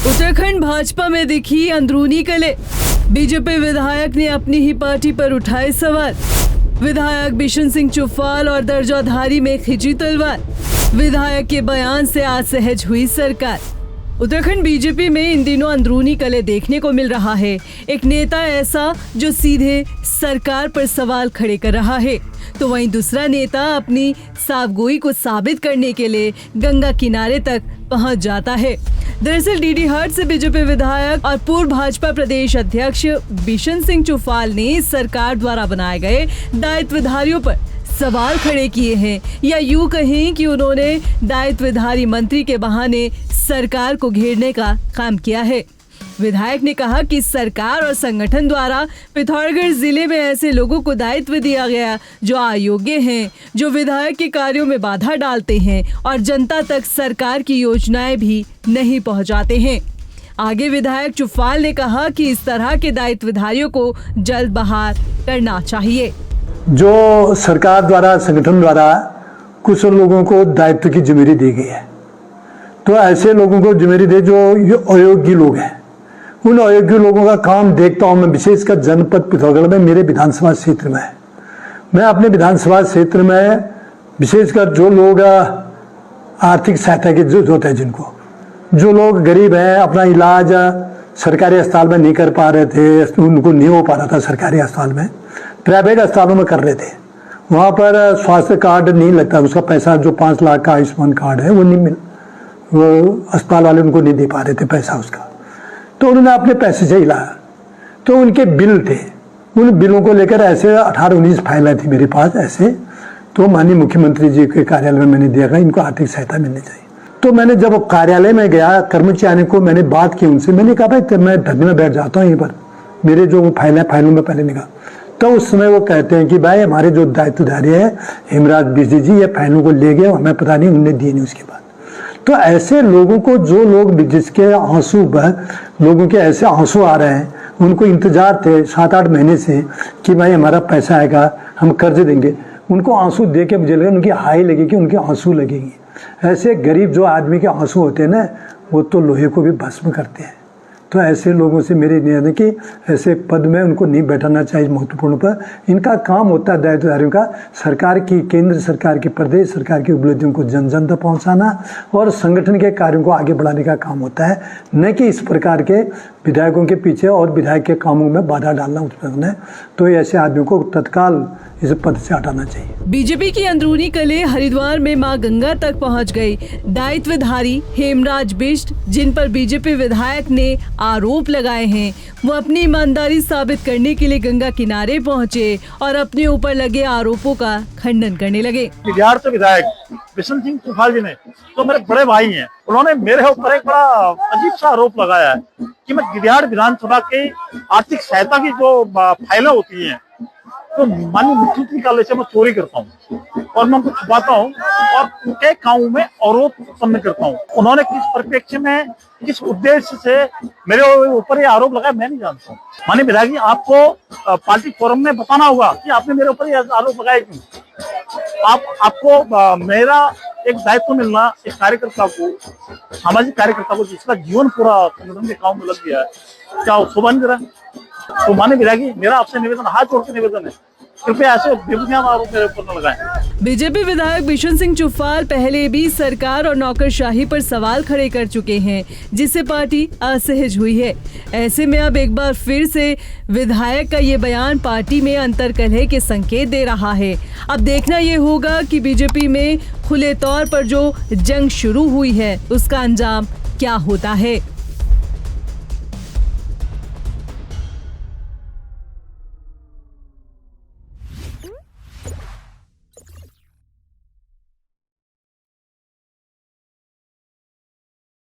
उत्तराखंड भाजपा में दिखी अंदरूनी कले। बीजेपी विधायक ने अपनी ही पार्टी पर उठाए सवाल। विधायक बिशन सिंह चुफाल और दर्जाधारी में खिंची तलवार। विधायक के बयान से असहज हुई सरकार। उत्तराखंड बीजेपी में इन दिनों अंदरूनी कले देखने को मिल रहा है। एक नेता ऐसा जो सीधे सरकार पर सवाल खड़े कर रहा है, तो वहीं दूसरा नेता अपनी साफगोई को साबित करने के लिए गंगा किनारे तक पहुंच जाता है। दरअसल डीडी हट से बीजेपी विधायक और पूर्व भाजपा प्रदेश अध्यक्ष बिशन सिंह चुफाल ने सरकार द्वारा बनाए गए दायित्वधारियों पर सवाल खड़े किए हैं, या यूं कहें कि उन्होंने दायित्वधारी मंत्री के बहाने सरकार को घेरने का काम किया है। विधायक ने कहा कि सरकार और संगठन द्वारा पिथौरागढ़ जिले में ऐसे लोगों को दायित्व दिया गया जो अयोग्य हैं, जो विधायक के कार्यों में बाधा डालते हैं और जनता तक सरकार की योजनाएं भी नहीं पहुंचाते हैं। आगे विधायक चुफाल ने कहा कि इस तरह के दायित्वधारियों को जल्द बहाल करना चाहिए। जो सरकार द्वारा, संगठन द्वारा कुछ लोगों को दायित्व की जिम्मेदारी दी गई है, तो ऐसे लोगों को जिम्मेदारी दे जो अयोग्य लोग हैं। उन अयोग्य लोगों का काम देखता हूं मैं, विशेषकर जनपद पिथौरागढ़ में, मेरे विधानसभा क्षेत्र में। मैं अपने विधानसभा क्षेत्र में विशेषकर जो लोग आर्थिक सहायता की जरूरत है, जिनको, जो लोग गरीब हैं, अपना इलाज सरकारी अस्पताल में नहीं कर पा रहे थे, उनको नहीं हो पा रहा था सरकारी अस्पताल में, प्राइवेट अस्पतालों में कर रहे थे, वहाँ पर स्वास्थ्य कार्ड नहीं लगता, उसका पैसा जो 5 लाख का आयुष्मान कार्ड है वो नहीं मिल, वो अस्पताल वाले उनको नहीं दे पा रहे थे पैसा उसका, तो उन्होंने अपने पैसे से हिलाया। तो उनके बिल थे, उन बिलों को लेकर ऐसे 18-19 फाइलें थी मेरे पास ऐसे, तो माननीय मुख्यमंत्री जी के कार्यालय में मैंने दिया, इनको आर्थिक सहायता मिलनी चाहिए। तो मैंने जब कार्यालय में गया, कर्मचारी को मैंने बात की उनसे, मैंने कहा भाई मैं धरने में बैठ जाता हूँ, यहीं पर मेरे जो फाइलों में पहले निकाल। तो उस समय वो कहते हैं कि भाई हमारे जो दायित्वधारी है हेमराज बिजली जी, ये फाइलों को ले गए, हमें पता नहीं, उनने दिए नहीं उसके बाद। तो ऐसे लोगों को, जो लोग जिसके आंसू लोगों के ऐसे आंसू आ रहे हैं, उनको इंतजार थे 7-8 महीने से कि भाई हमारा पैसा आएगा, हम कर्ज देंगे, उनको आंसू दे के मुझे लगा उनकी हाई लगेगी, उनके आंसू लगेंगी। ऐसे गरीब जो आदमी के आंसू होते हैं ना, वो तो लोहे को भी भस्म करते हैं। तो ऐसे लोगों से मेरी निवेदन कि ऐसे पद में उनको नहीं बैठाना चाहिए महत्वपूर्ण पर। इनका काम होता है दायित्वधारियों का सरकार की, केंद्र सरकार की, प्रदेश सरकार की उपलब्धियों को जन जन तक पहुँचाना और संगठन के कार्यों को आगे बढ़ाने का काम होता है, न कि इस प्रकार के विधायकों के पीछे और विधायक के कामों में बाधा डालना उत्पन्न है। तो ऐसे आदमियों को तत्काल इस पद से हटाना चाहिए। बीजेपी की अंदरूनी कले हरिद्वार में मां गंगा तक पहुंच गई। दायित्वधारी हेमराज बिष्ट, जिन पर बीजेपी विधायक ने आरोप लगाए हैं, वो अपनी ईमानदारी साबित करने के लिए गंगा किनारे पहुंचे और अपने ऊपर लगे आरोपों का खंडन करने लगे। बिहार से विधायक बिशन सिंह चुफाल जी ने, तो मेरे बड़े भाई हैं, उन्होंने मेरे ऊपर एक बड़ा अजीब सा आरोप लगाया है कि मैं गिरियाड़ विधानसभा के आर्थिक सहायता की जो फाइलें होती हैं, तो माननीय मुख्यमंत्री कार्यालय से मैं चोरी करता हूँ और मैं उनको छुपाता हूँ और उनके कामों में आरोप उत्पन्न करता हूँ। उन्होंने किस परिप्रेक्ष्य में, किस उद्देश्य से मेरे ऊपर ये आरोप लगाया, मैं नहीं जानता हूँ। माननीय विधायक जी, आपको पार्टी फोरम में बताना होगा कि आपने मेरे ऊपर ये आरोप लगाया क्यों। आपको मेरा एक दायित्व मिलना, एक कार्यकर्ता को, सामाजिक कार्यकर्ता को जिसका जीवन पूरा संगठन के काम में लग गया है, क्या वो शोभा नहीं रहा। तो माननीय विधायक जी, मेरा आपसे निवेदन, हाथ जोड़ के निवेदन है, कृपया ऐसे बेबुनियाद आरोप मेरे ऊपर न लगाएं। बीजेपी विधायक बिशन सिंह चुफाल पहले भी सरकार और नौकरशाही पर सवाल खड़े कर चुके हैं, जिससे पार्टी असहज हुई है। ऐसे में अब एक बार फिर से विधायक का ये बयान पार्टी में अंतर्कलह के संकेत दे रहा है। अब देखना ये होगा कि बीजेपी में खुले तौर पर जो जंग शुरू हुई है, उसका अंजाम क्या होता है।